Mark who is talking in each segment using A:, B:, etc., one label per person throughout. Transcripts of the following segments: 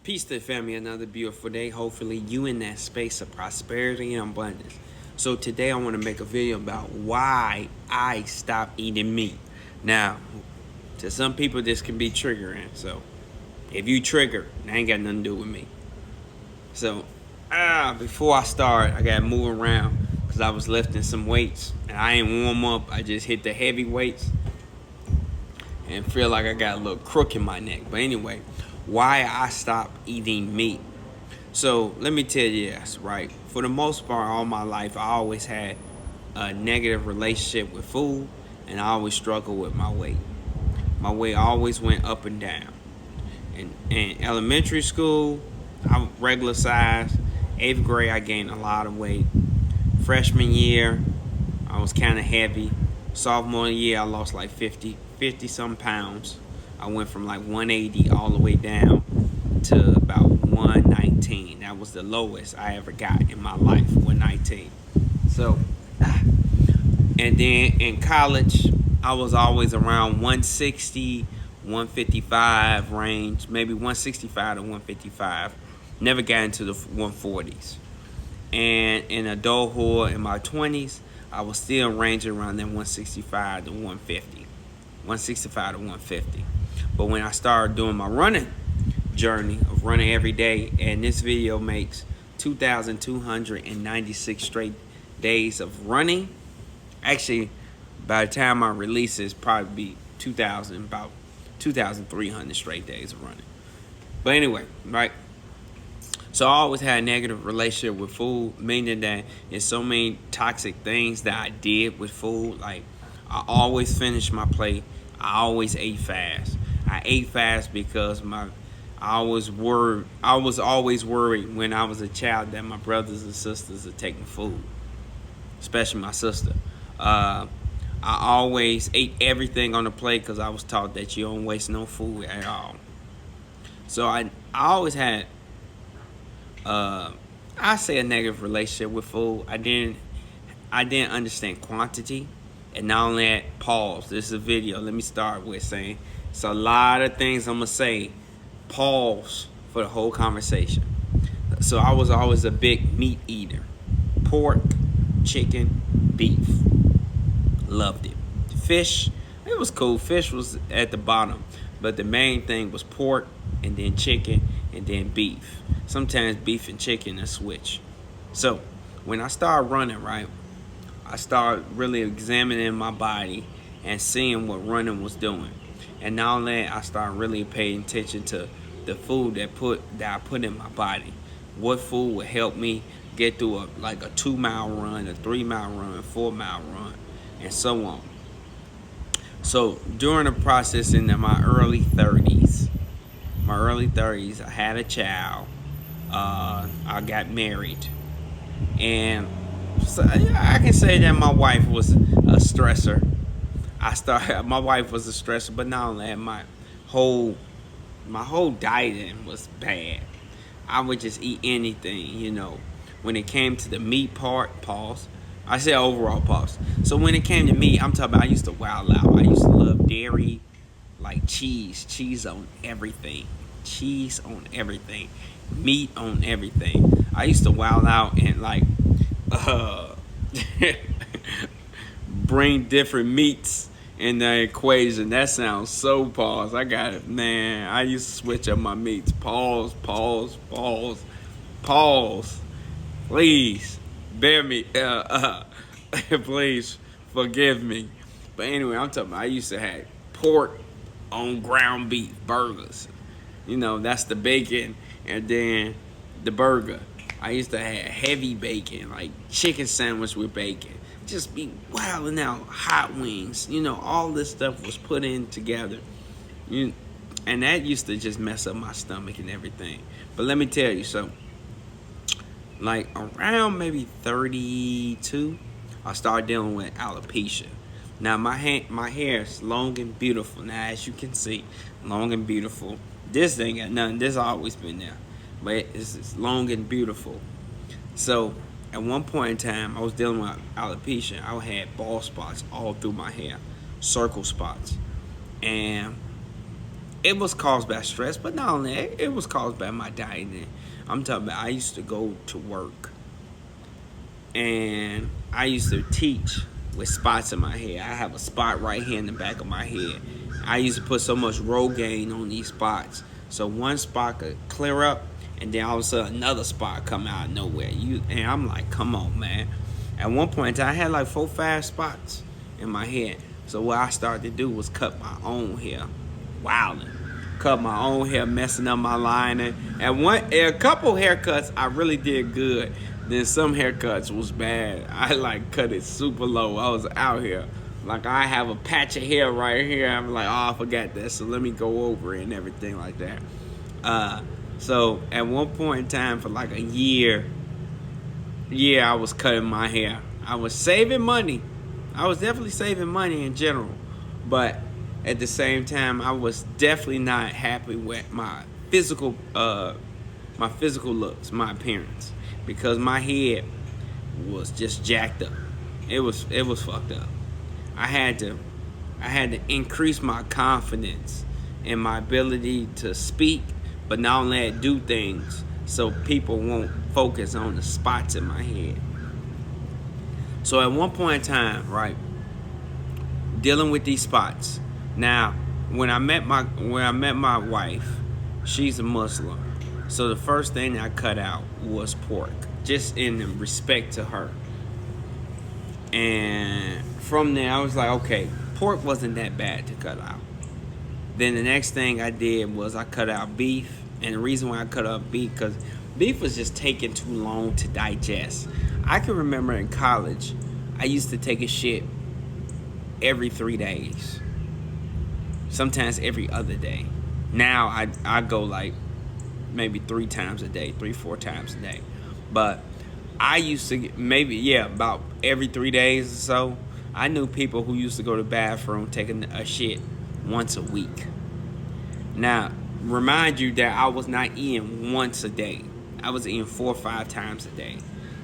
A: Peace to the family, another beautiful day. Hopefully you in that space of prosperity and abundance. So today I want to make a video about why I stopped eating meat. Now, to some people this can be triggering. So if you trigger, that ain't got nothing to do with me. So before I start, I gotta move around because I was lifting some weights and I ain't warm up. I just hit the heavy weights and feel like I got a little crook in my neck. But anyway, why I stopped eating meat. So let me tell you this, right? For the most part, all my life, I always had a negative relationship with food, and I always struggled with my weight. My weight always went up and down. In elementary school, I'm regular size. 8th grade, I gained a lot of weight. Freshman year, I was kind of heavy. Sophomore year, I lost like 50 some pounds. I went from like 180 all the way down to about 119. That was the lowest I ever got in my life, 119. So, and then in college, I was always around 160, 155 range, maybe 165 to 155. Never got into the 140s. And in adulthood, in my 20s, I was still ranging around that 165 to 150. 165 to 150. But when I started doing my running journey of running every day, and this video makes 2,296 straight days of running. Actually, by the time I release this, probably be about 2,300 straight days of running. But anyway, right? So I always had a negative relationship with food, meaning that there's so many toxic things that I did with food. Like, I always finished my plate. I always ate fast. I ate fast because I was always worried when I was a child that my brothers and sisters are taking food, especially my sister. I always ate everything on the plate because I was taught that you don't waste no food at all. So I always had I say a negative relationship with food. I didn't understand quantity. And not only that, pause. This is a video. Let me start with saying it's a lot of things I'm gonna say. Pause for the whole conversation. So I was always a big meat eater. Pork, chicken, beef. Loved it. Fish, it was cool. Fish was at the bottom. But the main thing was pork, and then chicken, and then beef. Sometimes beef and chicken are switch. So when I started running, right, I started really examining my body and seeing what running was doing. And not only that, I started really paying attention to the food that I put in my body. What food would help me get through a 2-mile run, a 3-mile run, a 4-mile run, and so on. So during the process in my early 30s, I had a child. I got married, and so I can say that my wife was a stressor. My wife was a stressor, but not only that, my whole dieting was bad. I would just eat anything, When it came to the meat part, pause. I said overall pause. So when it came to meat, I'm talking about I used to wild out. I used to love dairy, like cheese on everything, meat on everything. I used to wild out and bring different meats in the equation. That sounds so pause. I got it, man. I used to switch up my meats. Pause. Please bear me. Please forgive me. But anyway, I'm talking about I used to have pork on ground beef burgers. That's the bacon, and then the burger. I used to have heavy bacon, like chicken sandwich with bacon. Just be wilding out, hot wings. All this stuff was put in together. And that used to just mess up my stomach and everything. But let me tell you, so like around maybe 32, I started dealing with alopecia. Now my hair is long and beautiful. Now as you can see, long and beautiful. This ain't got nothing. This always been there, but it's long and beautiful. So at one point in time, I was dealing with alopecia. I had bald spots all through my hair, circle spots, and it was caused by stress, but not only that, it was caused by my diet. And I'm talking about I used to go to work and I used to teach with spots in my head. I have a spot right here in the back of my head. I used to put so much Rogaine on these spots, so one spot could clear up, and then all of a sudden another spot come out of nowhere. And I'm like, come on, man. At one point I had like 4-5 spots in my head. So what I started to do was cut my own hair. Wilding. Cut my own hair, messing up my lining. And a couple haircuts I really did good. Then some haircuts was bad. I like cut it super low. I was out here. Like I have a patch of hair right here. I'm like, oh, I forgot that. So let me go over it and everything like that. So at one point in time for like a year, I was cutting my hair. I was saving money. I was definitely saving money in general. But at the same time, I was definitely not happy with my physical looks, my appearance, because my head was just jacked up. It was fucked up. I had to increase my confidence in my ability to speak, but not only that, do things so people won't focus on the spots in my head. So at one point in time, right, dealing with these spots. Now, when I met my wife, she's a Muslim. So the first thing I cut out was pork, just in respect to her. And from there, I was like, okay, pork wasn't that bad to cut out. Then the next thing I did was I cut out beef. And the reason why I cut out beef, because beef was just taking too long to digest. I can remember in college, I used to take a shit every 3 days. Sometimes every other day. Now I go like maybe 3 times a day, 3-4 times a day. But I used to maybe, about every 3 days or so. I knew people who used to go to the bathroom taking a shit once a week. Now, remind you that I was not eating once a day. I was eating 4 or 5 times a day.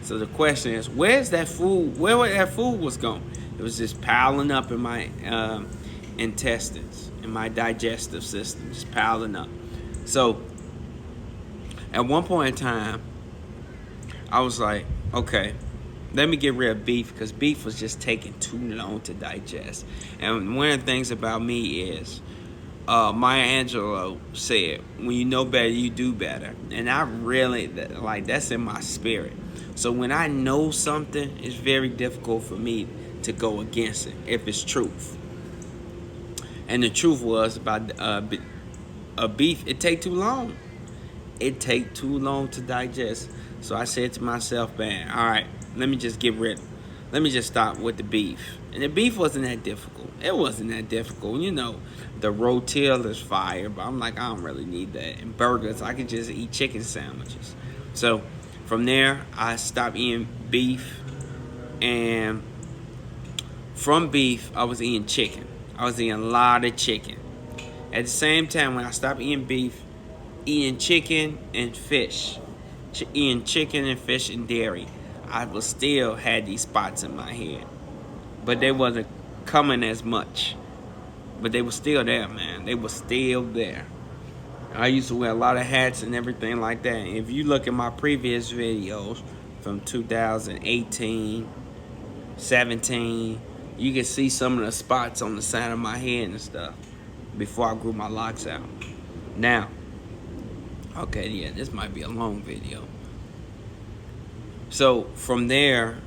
A: So the question is, where's that food? Where that food was going? It was just piling up in my intestines, in my digestive system, just piling up. So at one point in time, I was like, okay, let me get rid of beef, because beef was just taking too long to digest. And one of the things about me is, Maya Angelou said, when you know better, you do better. And I really, that's in my spirit. So when I know something, it's very difficult for me to go against it if it's truth. And the truth was about beef, it take too long. It take too long to digest. So I said to myself, man, all right, let me just stop with the beef. And the beef wasn't that difficult. It wasn't that difficult. You know, the rotel is fire, but I'm like, I don't really need that. And burgers, I could just eat chicken sandwiches. So from there, I stopped eating beef. And from beef, I was eating chicken. I was eating a lot of chicken. At the same time, when I stopped eating beef, eating chicken and fish. Eating chicken and fish and dairy. I was still had these spots in my head. But they wasn't coming as much. But they were still there, man. They were still there. I used to wear a lot of hats and everything like that. And if you look at my previous videos from 2018, 17, you can see some of the spots on the side of my head and stuff before I grew my locks out. Now, okay, yeah, this might be a long video. So from there,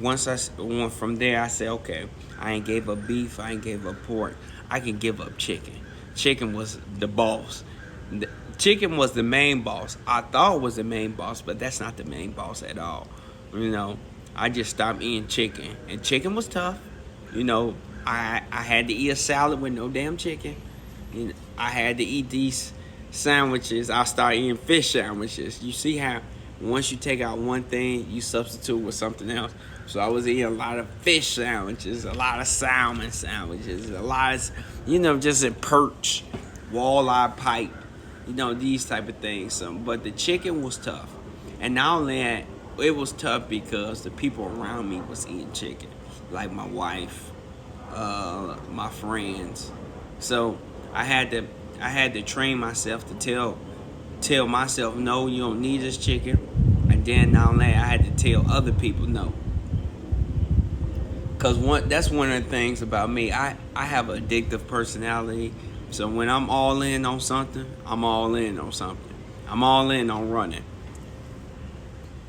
A: I said, okay, I ain't gave up beef, I ain't gave up pork, I can give up chicken. Chicken was the boss. Chicken was the main boss. I thought it was the main boss, but that's not the main boss at all. You know, I just stopped eating chicken, and chicken was tough. You know, I had to eat a salad with no damn chicken. You know, I had to eat these sandwiches. I started eating fish sandwiches. You see how once you take out one thing, you substitute with something else. So I was eating a lot of fish sandwiches, a lot of salmon sandwiches, a lot of, you know, just a perch, walleye pipe, you know, these type of things. But the chicken was tough. And not only that, it was tough because the people around me was eating chicken, like my wife, my friends. So I had to I had to train myself to tell myself, no, you don't need this chicken. And then not only that, I had to tell other people no. Cause that's one of the things about me. I have an addictive personality. So when I'm all in on something, I'm all in on something. I'm all in on running.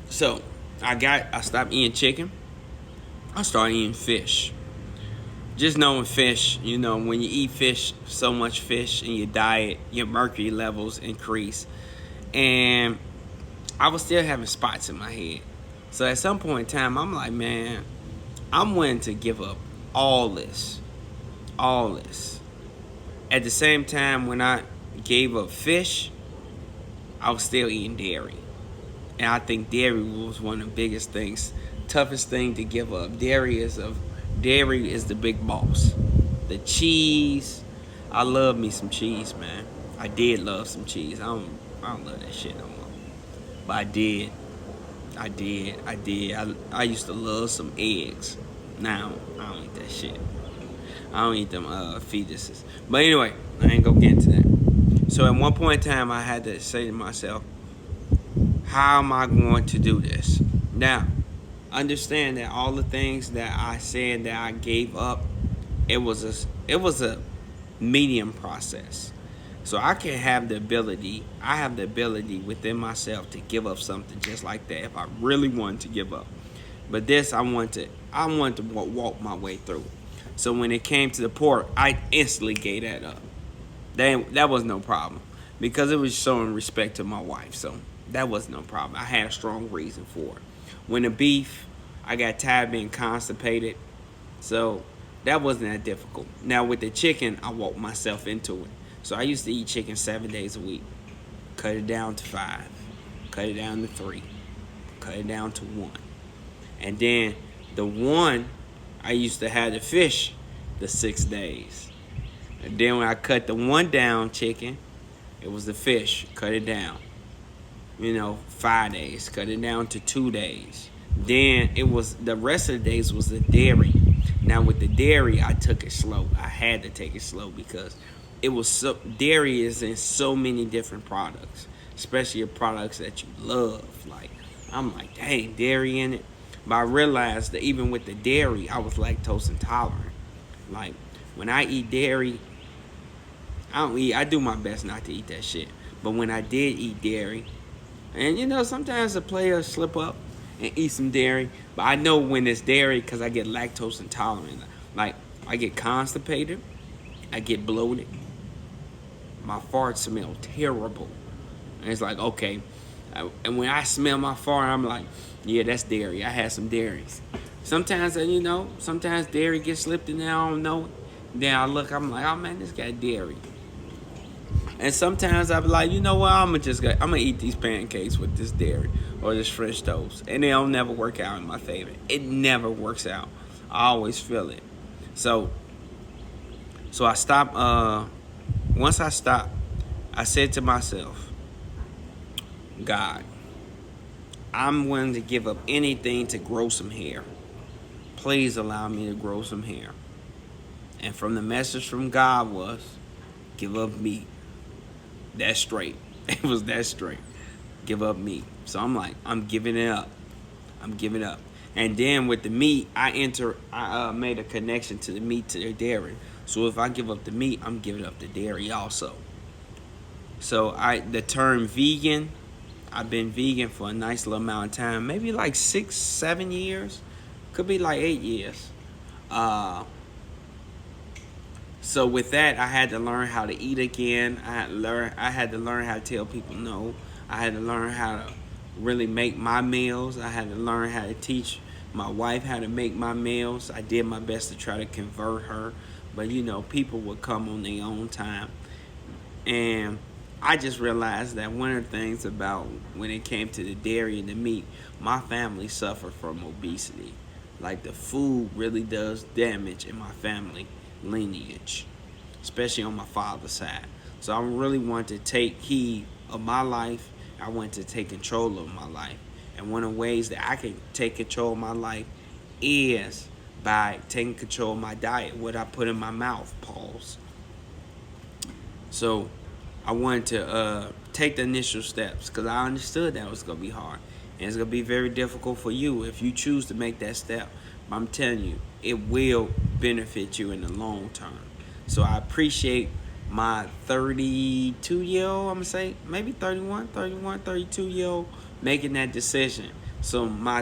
A: So I stopped eating chicken. I started eating fish. Just knowing fish, when you eat fish, so much fish in your diet, your mercury levels increase. And I was still having spots in my head. So at some point in time, I'm like, man, I'm willing to give up all this. All this. At the same time, when I gave up fish, I was still eating dairy. And I think dairy was one of the biggest things, toughest thing to give up. Dairy is the big boss. The cheese, I love me some cheese, man. I did love some cheese. I don't love that shit no more. But I did. I used to love some eggs. Now I don't eat that shit. I don't eat them fetuses. But anyway, I ain't gonna get into that. So at one point in time, I had to say to myself, how am I going to do this? Now, understand that all the things that I said that I gave up, it was a medium process. So I have the ability within myself to give up something just like that if I really wanted to give up. But this I wanted to walk my way through. So when it came to the pork, I instantly gave that up. That was no problem because it was showing respect to my wife. So that was no problem. I had a strong reason for it. When the beef, I got tired of being constipated. So that wasn't that difficult. Now with the chicken, I walked myself into it. So I used to eat chicken 7 days a week. Cut it down to 5. Cut it down to 3. Cut it down to 1. And then the 1, I used to have the fish the 6 days. And then when I cut the 1 down chicken, it was the fish. Cut it down. 5 days. Cut it down to 2 days. Then it was the rest of the days was the dairy. Now with the dairy, I took it slow. I had to take it slow because dairy is in so many different products, especially your products that you love. Like I'm like, dang, dairy in it. But I realized that even with the dairy, I was lactose intolerant. Like when I eat dairy, I do my best not to eat that shit. But when I did eat dairy, and sometimes a player slip up and eat some dairy, but I know when it's dairy because I get lactose intolerant. Like I get constipated, I get bloated, my farts smell terrible, and it's like okay, and when I smell my fart, I'm like, yeah, that's dairy. I had some dairies. Sometimes sometimes dairy gets slipped in there, I don't know. Then I look, I'm like, oh man, this got dairy. And sometimes I be like, you know what, I'm gonna eat these pancakes with this dairy or this French toast, and they don't never work out in my favor. It never works out. I always feel it. So I stopped. Once I stopped, I said to myself, God, I'm willing to give up anything to grow some hair. Please allow me to grow some hair. And from the message from God was, give up meat. That's straight. It was that straight. Give up meat. So I'm like, I'm giving it up. I'm giving it up. And then with the meat, I made a connection to the meat to the dairy. So if I give up the meat, I'm giving up the dairy also. So the term vegan, I've been vegan for a nice little amount of time, maybe like 6, 7 years, could be like 8 years. So with that, I had to learn how to eat again. I had to learn how to tell people no. I had to learn how to really make my meals. I had to learn how to teach my wife how to make my meals. I did my best to try to convert her, but people would come on their own time. And I just realized that one of the things about when it came to the dairy and the meat, my family suffered from obesity. Like the food really does damage in my family lineage, especially on my father's side. So I really want to take heed of my life. I want to take control of my life. And one of the ways that I can take control of my life is by taking control of my diet, what I put in my mouth, pause. So I wanted to take the initial steps because I understood that was going to be hard. And it's going to be very difficult for you if you choose to make that step. But I'm telling you, it will benefit you in the long term. So I appreciate my 32-year-old, I'm going to say, maybe 32-year-old making that decision. So my